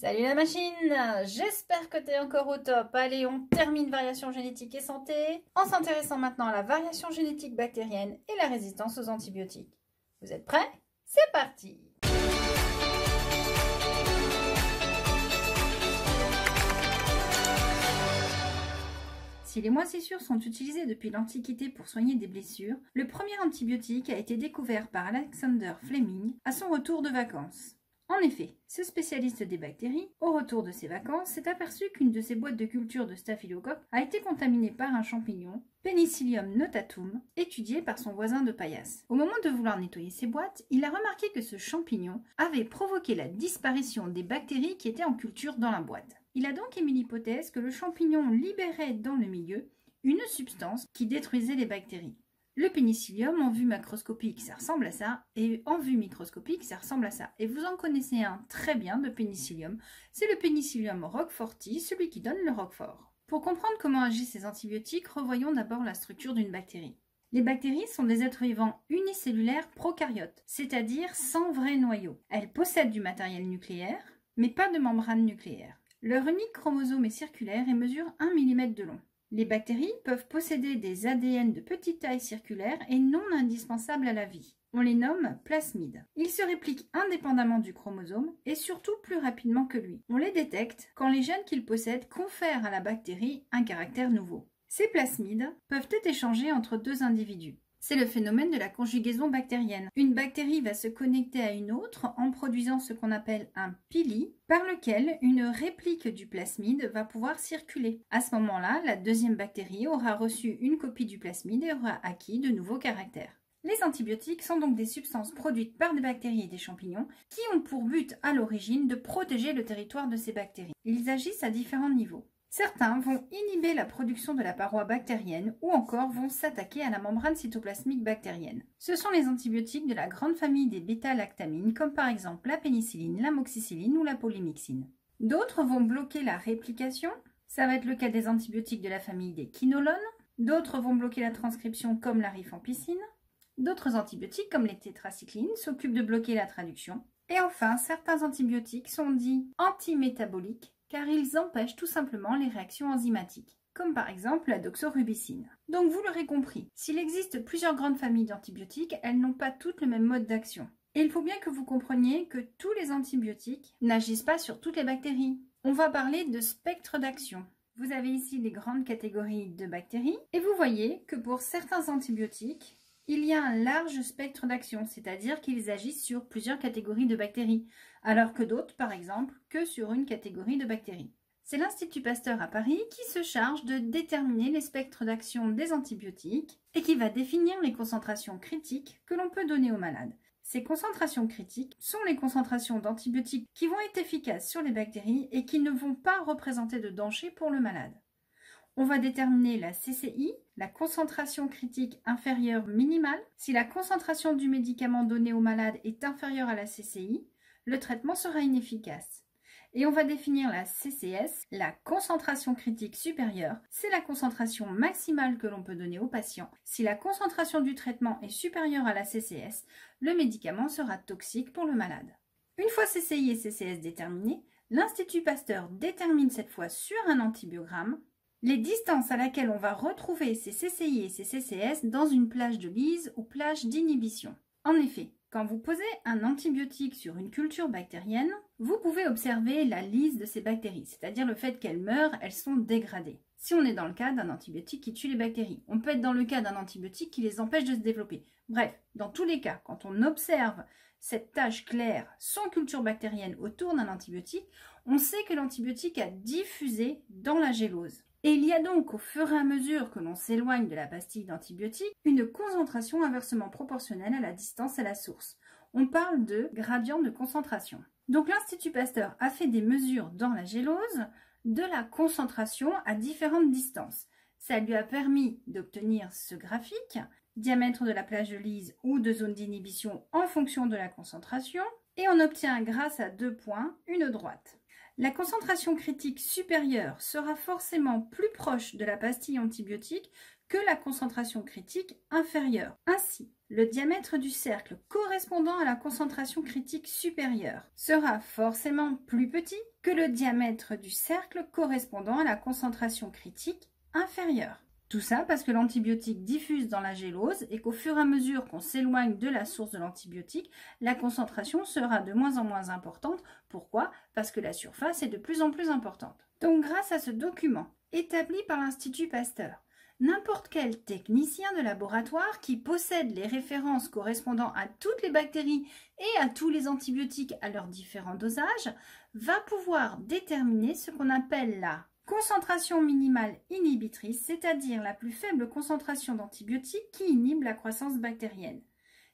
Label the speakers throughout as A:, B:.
A: Salut la machine, j'espère que tu es encore au top. Allez, on termine variation génétique et santé en s'intéressant maintenant à la variation génétique bactérienne et la résistance aux antibiotiques. Vous êtes prêts? C'est parti! Si les moisissures sont utilisées depuis l'Antiquité pour soigner des blessures, le premier antibiotique a été découvert par Alexander Fleming à son retour de vacances. En effet, ce spécialiste des bactéries, au retour de ses vacances, s'est aperçu qu'une de ses boîtes de culture de staphylocoque a été contaminée par un champignon, Penicillium notatum, étudié par son voisin de paillasse. Au moment de vouloir nettoyer ses boîtes, il a remarqué que ce champignon avait provoqué la disparition des bactéries qui étaient en culture dans la boîte. Il a donc émis l'hypothèse que le champignon libérait dans le milieu une substance qui détruisait les bactéries. Le pénicillium, en vue macroscopique, ça ressemble à ça, et en vue microscopique, ça ressemble à ça. Et vous en connaissez un très bien de pénicillium, c'est le Penicillium roqueforti, celui qui donne le roquefort. Pour comprendre comment agissent ces antibiotiques, revoyons d'abord la structure d'une bactérie. Les bactéries sont des êtres vivants unicellulaires prokaryotes, c'est-à-dire sans vrai noyau. Elles possèdent du matériel nucléaire, mais pas de membrane nucléaire. Leur unique chromosome est circulaire et mesure 1 mm de long. Les bactéries peuvent posséder des ADN de petite taille circulaire et non indispensables à la vie. On les nomme plasmides. Ils se répliquent indépendamment du chromosome et surtout plus rapidement que lui. On les détecte quand les gènes qu'ils possèdent confèrent à la bactérie un caractère nouveau. Ces plasmides peuvent être échangés entre deux individus. C'est le phénomène de la conjugaison bactérienne. Une bactérie va se connecter à une autre en produisant ce qu'on appelle un pili, par lequel une réplique du plasmide va pouvoir circuler. À ce moment-là, la deuxième bactérie aura reçu une copie du plasmide et aura acquis de nouveaux caractères. Les antibiotiques sont donc des substances produites par des bactéries et des champignons qui ont pour but à l'origine de protéger le territoire de ces bactéries. Ils agissent à différents niveaux. Certains vont inhiber la production de la paroi bactérienne ou encore vont s'attaquer à la membrane cytoplasmique bactérienne. Ce sont les antibiotiques de la grande famille des bêta-lactamines comme par exemple la pénicilline, l'amoxicilline ou la polymyxine. D'autres vont bloquer la réplication, ça va être le cas des antibiotiques de la famille des quinolones. D'autres vont bloquer la transcription comme la rifampicine. D'autres antibiotiques comme les tétracyclines s'occupent de bloquer la traduction. Et enfin, certains antibiotiques sont dits antimétaboliques car ils empêchent tout simplement les réactions enzymatiques, comme par exemple la doxorubicine. Donc vous l'aurez compris, s'il existe plusieurs grandes familles d'antibiotiques, elles n'ont pas toutes le même mode d'action. Et il faut bien que vous compreniez que tous les antibiotiques n'agissent pas sur toutes les bactéries. On va parler de spectre d'action. Vous avez ici les grandes catégories de bactéries, et vous voyez que pour certains antibiotiques, il y a un large spectre d'action, c'est-à-dire qu'ils agissent sur plusieurs catégories de bactéries, alors que d'autres, par exemple, que sur une catégorie de bactéries. C'est l'Institut Pasteur à Paris qui se charge de déterminer les spectres d'action des antibiotiques et qui va définir les concentrations critiques que l'on peut donner aux malades. Ces concentrations critiques sont les concentrations d'antibiotiques qui vont être efficaces sur les bactéries et qui ne vont pas représenter de danger pour le malade. On va déterminer la CCI, la concentration critique inférieure minimale. Si la concentration du médicament donné au malade est inférieure à la CCI, le traitement sera inefficace. Et on va définir la CCS, la concentration critique supérieure. C'est la concentration maximale que l'on peut donner au patient. Si la concentration du traitement est supérieure à la CCS, le médicament sera toxique pour le malade. Une fois CCI et CCS déterminés, l'Institut Pasteur détermine cette fois sur un antibiogramme les distances à laquelle on va retrouver ces CCI et ces CCS dans une plage de lyse ou plage d'inhibition. En effet, quand vous posez un antibiotique sur une culture bactérienne, vous pouvez observer la lyse de ces bactéries, c'est-à-dire le fait qu'elles meurent, elles sont dégradées. Si on est dans le cas d'un antibiotique qui tue les bactéries, on peut être dans le cas d'un antibiotique qui les empêche de se développer. Bref, dans tous les cas, quand on observe cette tache claire sans culture bactérienne autour d'un antibiotique, on sait que l'antibiotique a diffusé dans la gélose. Et il y a donc, au fur et à mesure que l'on s'éloigne de la pastille d'antibiotique, une concentration inversement proportionnelle à la distance à la source. On parle de gradient de concentration. Donc l'Institut Pasteur a fait des mesures dans la gélose de la concentration à différentes distances. Ça lui a permis d'obtenir ce graphique, diamètre de la plage de lyse ou de zone d'inhibition en fonction de la concentration, et on obtient grâce à 2 points une droite. La concentration critique supérieure sera forcément plus proche de la pastille antibiotique que la concentration critique inférieure. Ainsi, le diamètre du cercle correspondant à la concentration critique supérieure sera forcément plus petit que le diamètre du cercle correspondant à la concentration critique inférieure. Tout ça parce que l'antibiotique diffuse dans la gélose et qu'au fur et à mesure qu'on s'éloigne de la source de l'antibiotique, la concentration sera de moins en moins importante. Pourquoi? Parce que la surface est de plus en plus importante. Donc grâce à ce document établi par l'Institut Pasteur, n'importe quel technicien de laboratoire qui possède les références correspondant à toutes les bactéries et à tous les antibiotiques à leurs différents dosages va pouvoir déterminer ce qu'on appelle la concentration minimale inhibitrice, c'est-à-dire la plus faible concentration d'antibiotiques qui inhibe la croissance bactérienne.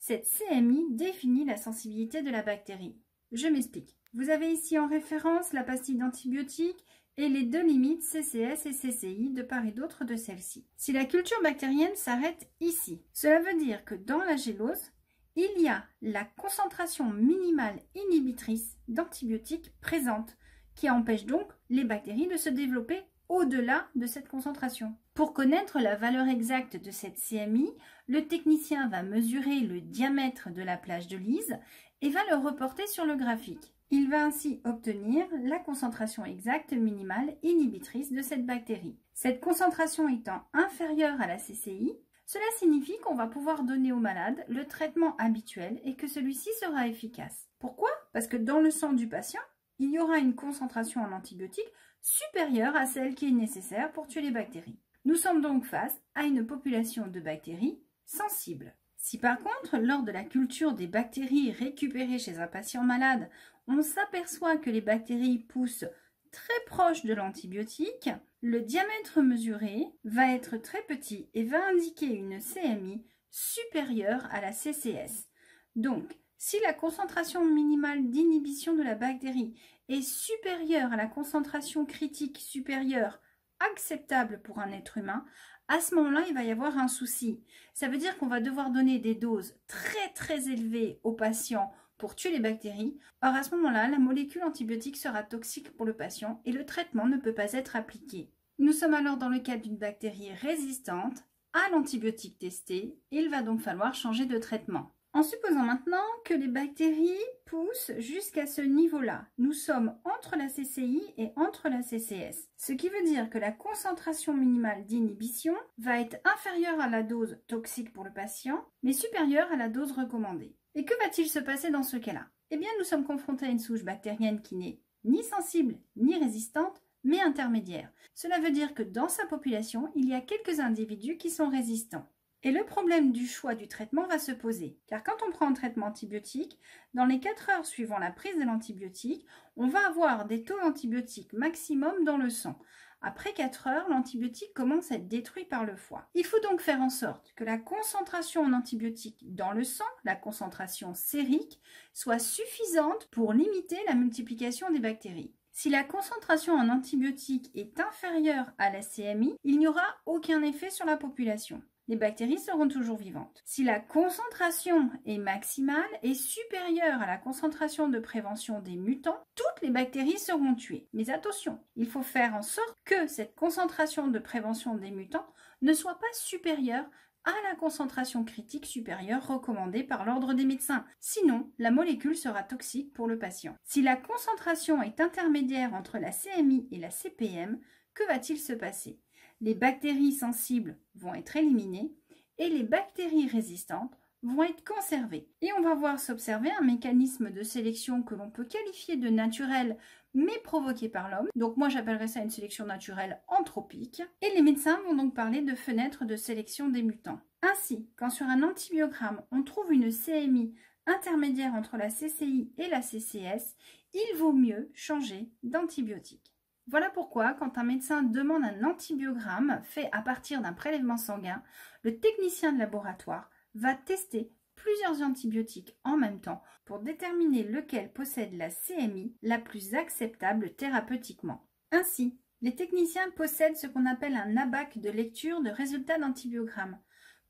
A: Cette CMI définit la sensibilité de la bactérie. Je m'explique. Vous avez ici en référence la pastille d'antibiotiques et les deux limites CCS et CCI de part et d'autre de celle-ci. Si la culture bactérienne s'arrête ici, cela veut dire que dans la gélose, il y a la concentration minimale inhibitrice d'antibiotiques présente, qui empêche donc les bactéries de se développer au-delà de cette concentration. Pour connaître la valeur exacte de cette CMI, le technicien va mesurer le diamètre de la plage de Lise et va le reporter sur le graphique. Il va ainsi obtenir la concentration exacte minimale inhibitrice de cette bactérie. Cette concentration étant inférieure à la CCI, cela signifie qu'on va pouvoir donner au malade le traitement habituel et que celui-ci sera efficace. Pourquoi? Parce que dans le sang du patient, il y aura une concentration en antibiotiques supérieure à celle qui est nécessaire pour tuer les bactéries. Nous sommes donc face à une population de bactéries sensibles. Si par contre, lors de la culture des bactéries récupérées chez un patient malade, on s'aperçoit que les bactéries poussent très proche de l'antibiotique, le diamètre mesuré va être très petit et va indiquer une CMI supérieure à la CCS. Donc, si la concentration minimale d'inhibition de la bactérie est supérieure à la concentration critique supérieure acceptable pour un être humain, à ce moment-là, il va y avoir un souci. Ça veut dire qu'on va devoir donner des doses très élevées aux patients pour tuer les bactéries. Or, à ce moment-là, la molécule antibiotique sera toxique pour le patient et le traitement ne peut pas être appliqué. Nous sommes alors dans le cas d'une bactérie résistante à l'antibiotique testé. Il va donc falloir changer de traitement. En supposant maintenant que les bactéries poussent jusqu'à ce niveau-là, nous sommes entre la CCI et entre la CCS. Ce qui veut dire que la concentration minimale d'inhibition va être inférieure à la dose toxique pour le patient, mais supérieure à la dose recommandée. Et que va-t-il se passer dans ce cas-là? Eh bien, nous sommes confrontés à une souche bactérienne qui n'est ni sensible ni résistante, mais intermédiaire. Cela veut dire que dans sa population, il y a quelques individus qui sont résistants. Et le problème du choix du traitement va se poser, car quand on prend un traitement antibiotique, dans les 4 heures suivant la prise de l'antibiotique, on va avoir des taux d'antibiotiques maximum dans le sang. Après 4 heures, l'antibiotique commence à être détruit par le foie. Il faut donc faire en sorte que la concentration en antibiotiques dans le sang, la concentration sérique, soit suffisante pour limiter la multiplication des bactéries. Si la concentration en antibiotiques est inférieure à la CMI, il n'y aura aucun effet sur la population. Les bactéries seront toujours vivantes. Si la concentration est maximale et supérieure à la concentration de prévention des mutants, toutes les bactéries seront tuées. Mais attention, il faut faire en sorte que cette concentration de prévention des mutants ne soit pas supérieure à la concentration critique supérieure recommandée par l'ordre des médecins. Sinon, la molécule sera toxique pour le patient. Si la concentration est intermédiaire entre la CMI et la CPM, que va-t-il se passer? Les bactéries sensibles vont être éliminées et les bactéries résistantes vont être conservées. Et on va voir s'observer un mécanisme de sélection que l'on peut qualifier de naturel mais provoqué par l'homme. Donc moi j'appellerais ça une sélection naturelle anthropique. Et les médecins vont donc parler de fenêtre de sélection des mutants. Ainsi, quand sur un antibiogramme on trouve une CMI intermédiaire entre la CCI et la CCS, il vaut mieux changer d'antibiotique. Voilà pourquoi, quand un médecin demande un antibiogramme fait à partir d'un prélèvement sanguin, le technicien de laboratoire va tester plusieurs antibiotiques en même temps pour déterminer lequel possède la CMI la plus acceptable thérapeutiquement. Ainsi, les techniciens possèdent ce qu'on appelle un ABAC de lecture de résultats d'antibiogramme.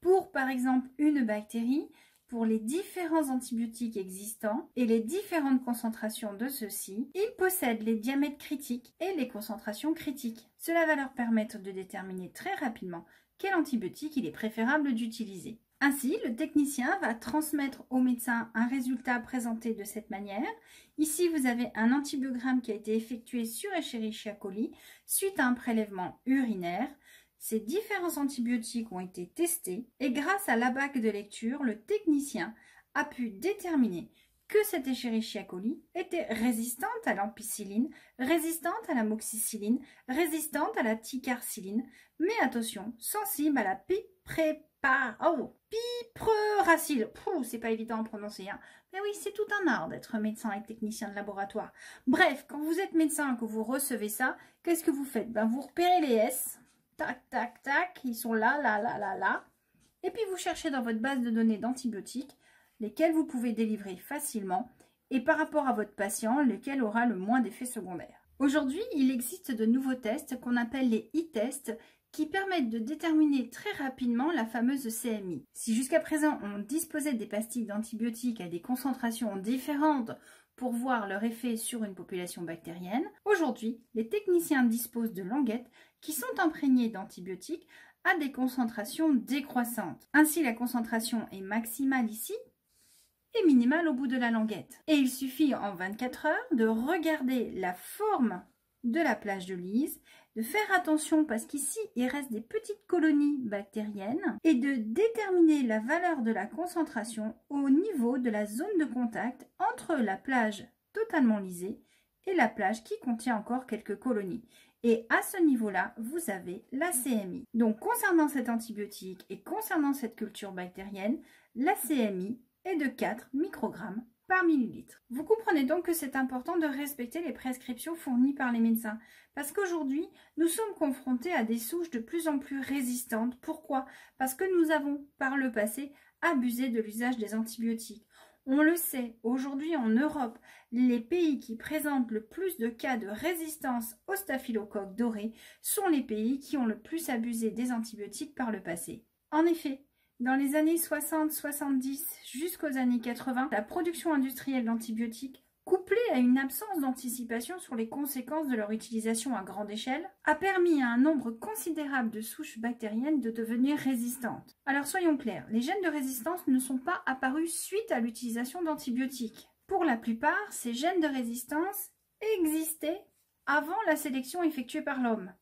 A: Pour, par exemple, une bactérie, pour les différents antibiotiques existants et les différentes concentrations de ceux-ci, ils possèdent les diamètres critiques et les concentrations critiques. Cela va leur permettre de déterminer très rapidement quel antibiotique il est préférable d'utiliser. Ainsi, le technicien va transmettre au médecin un résultat présenté de cette manière. Ici, vous avez un antibiogramme qui a été effectué sur Escherichia coli suite à un prélèvement urinaire. Ces différents antibiotiques ont été testés et grâce à l'ABAC de lecture, le technicien a pu déterminer que cette Escherichia coli était résistante à l'ampicilline, résistante à l'amoxicilline, résistante à la ticarcilline, mais attention, sensible à la piperacille. C'est pas évident à prononcer, hein. Mais oui, c'est tout un art d'être médecin et technicien de laboratoire. Bref, quand vous êtes médecin et que vous recevez ça, qu'est-ce que vous faites? Vous repérez les S, tac, tac, tac, ils sont là, là, là, là, là. Et puis vous cherchez dans votre base de données d'antibiotiques lesquels vous pouvez délivrer facilement et par rapport à votre patient, lequel aura le moins d'effets secondaires. Aujourd'hui, il existe de nouveaux tests qu'on appelle les e-tests qui permettent de déterminer très rapidement la fameuse CMI. Si jusqu'à présent on disposait des pastilles d'antibiotiques à des concentrations différentes pour voir leur effet sur une population bactérienne, aujourd'hui, les techniciens disposent de languettes qui sont imprégnées d'antibiotiques à des concentrations décroissantes. Ainsi, la concentration est maximale ici et minimale au bout de la languette. Et il suffit en 24 heures de regarder la forme de la plage de Lise, de faire attention parce qu'ici il reste des petites colonies bactériennes et de déterminer la valeur de la concentration au niveau de la zone de contact entre la plage totalement lisée et la plage qui contient encore quelques colonies. Et à ce niveau-là, vous avez la CMI. Donc concernant cet antibiotique et concernant cette culture bactérienne, la CMI est de 4 microgrammes par millilitre. Vous comprenez donc que c'est important de respecter les prescriptions fournies par les médecins parce qu'aujourd'hui, nous sommes confrontés à des souches de plus en plus résistantes. Pourquoi? Parce que nous avons, par le passé, abusé de l'usage des antibiotiques. On le sait, aujourd'hui en Europe, les pays qui présentent le plus de cas de résistance au staphylocoque doré sont les pays qui ont le plus abusé des antibiotiques par le passé. En effet, dans les années 60-70 jusqu'aux années 80, la production industrielle d'antibiotiques, couplée à une absence d'anticipation sur les conséquences de leur utilisation à grande échelle, a permis à un nombre considérable de souches bactériennes de devenir résistantes. Alors soyons clairs, les gènes de résistance ne sont pas apparus suite à l'utilisation d'antibiotiques. Pour la plupart, ces gènes de résistance existaient avant la sélection effectuée par l'homme.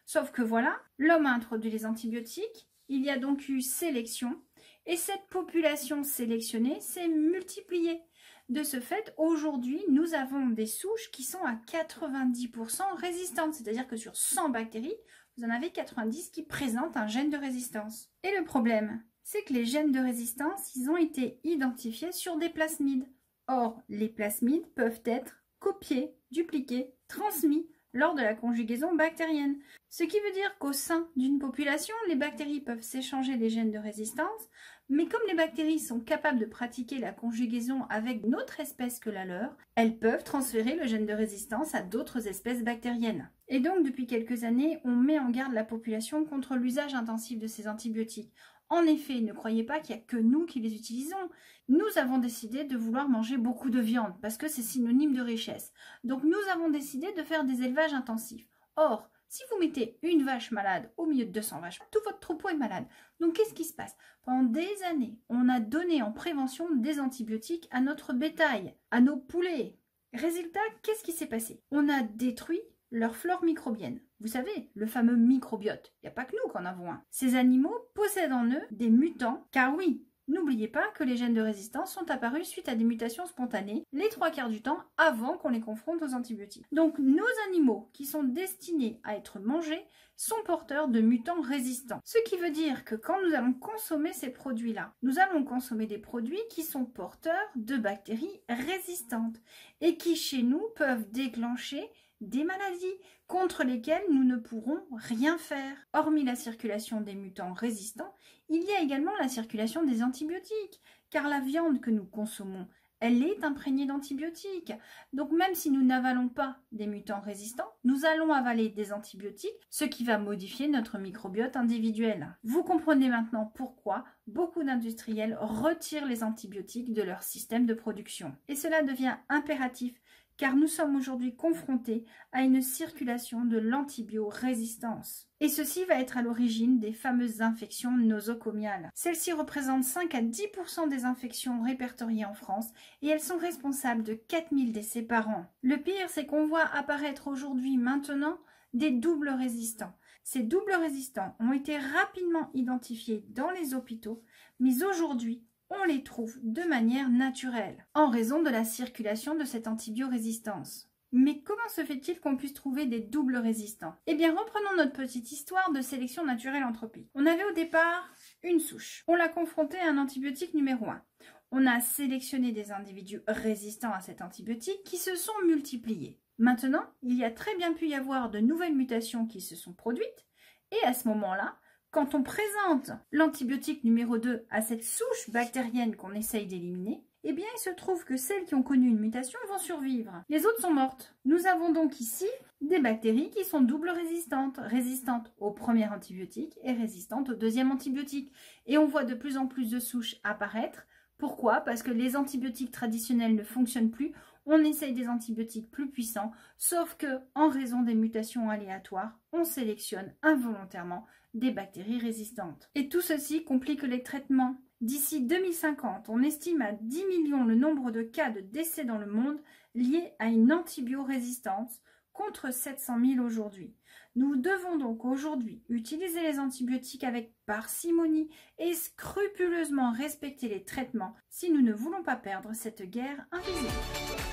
A: Sauf que voilà, l'homme a introduit les antibiotiques, il y a donc eu sélection et cette population sélectionnée s'est multipliée. De ce fait, aujourd'hui, nous avons des souches qui sont à 90% résistantes, c'est-à-dire que sur 100 bactéries, vous en avez 90 qui présentent un gène de résistance. Et le problème, c'est que les gènes de résistance, ils ont été identifiés sur des plasmides. Or, les plasmides peuvent être copiés, dupliqués, transmis lors de la conjugaison bactérienne. Ce qui veut dire qu'au sein d'une population, les bactéries peuvent s'échanger des gènes de résistance, mais comme les bactéries sont capables de pratiquer la conjugaison avec une autre espèce que la leur, elles peuvent transférer le gène de résistance à d'autres espèces bactériennes. Et donc, depuis quelques années, on met en garde la population contre l'usage intensif de ces antibiotiques. En effet, ne croyez pas qu'il n'y a que nous qui les utilisons. Nous avons décidé de vouloir manger beaucoup de viande parce que c'est synonyme de richesse. Donc nous avons décidé de faire des élevages intensifs. Or, si vous mettez une vache malade au milieu de 200 vaches, tout votre troupeau est malade. Donc qu'est-ce qui se passe? Pendant des années, on a donné en prévention des antibiotiques à notre bétail, à nos poulets. Résultat, qu'est-ce qui s'est passé? On a détruit leur flore microbienne. Vous savez, le fameux microbiote. Il n'y a pas que nous qui en avons un. Ces animaux possèdent en eux des mutants, car oui, n'oubliez pas que les gènes de résistance sont apparus suite à des mutations spontanées, les 3/4 du temps avant qu'on les confronte aux antibiotiques. Donc nos animaux qui sont destinés à être mangés sont porteurs de mutants résistants. Ce qui veut dire que quand nous allons consommer ces produits-là, nous allons consommer des produits qui sont porteurs de bactéries résistantes et qui chez nous peuvent déclencher des maladies contre lesquelles nous ne pourrons rien faire. Hormis la circulation des mutants résistants, il y a également la circulation des antibiotiques, car la viande que nous consommons, elle est imprégnée d'antibiotiques. Donc même si nous n'avalons pas des mutants résistants, nous allons avaler des antibiotiques, ce qui va modifier notre microbiote individuel. Vous comprenez maintenant pourquoi beaucoup d'industriels retirent les antibiotiques de leur système de production. Et cela devient impératif car nous sommes aujourd'hui confrontés à une circulation de l'antibiorésistance. Et ceci va être à l'origine des fameuses infections nosocomiales. Celles-ci représentent 5 à 10% des infections répertoriées en France et elles sont responsables de 4000 décès par an. Le pire, c'est qu'on voit apparaître aujourd'hui maintenant des doubles résistants. Ces doubles résistants ont été rapidement identifiés dans les hôpitaux, mais aujourd'hui, on les trouve de manière naturelle, en raison de la circulation de cette antibiorésistance. Mais comment se fait-il qu'on puisse trouver des doubles résistants? Eh bien, reprenons notre petite histoire de sélection naturelle anthropique. On avait au départ une souche. On l'a confrontée à un antibiotique numéro 1. On a sélectionné des individus résistants à cet antibiotique qui se sont multipliés. Maintenant, il y a très bien pu y avoir de nouvelles mutations qui se sont produites, et à ce moment-là, quand on présente l'antibiotique numéro 2 à cette souche bactérienne qu'on essaye d'éliminer, eh bien il se trouve que celles qui ont connu une mutation vont survivre. Les autres sont mortes. Nous avons donc ici des bactéries qui sont double résistantes, résistantes au premier antibiotique et résistantes au deuxième antibiotique. Et on voit de plus en plus de souches apparaître. Pourquoi? Parce que les antibiotiques traditionnels ne fonctionnent plus. On essaye des antibiotiques plus puissants, sauf que, en raison des mutations aléatoires, on sélectionne involontairement des bactéries résistantes. Et tout ceci complique les traitements. D'ici 2050, on estime à 10 millions le nombre de cas de décès dans le monde liés à une antibiorésistance contre 700 000 aujourd'hui. Nous devons donc aujourd'hui utiliser les antibiotiques avec parcimonie et scrupuleusement respecter les traitements si nous ne voulons pas perdre cette guerre invisible.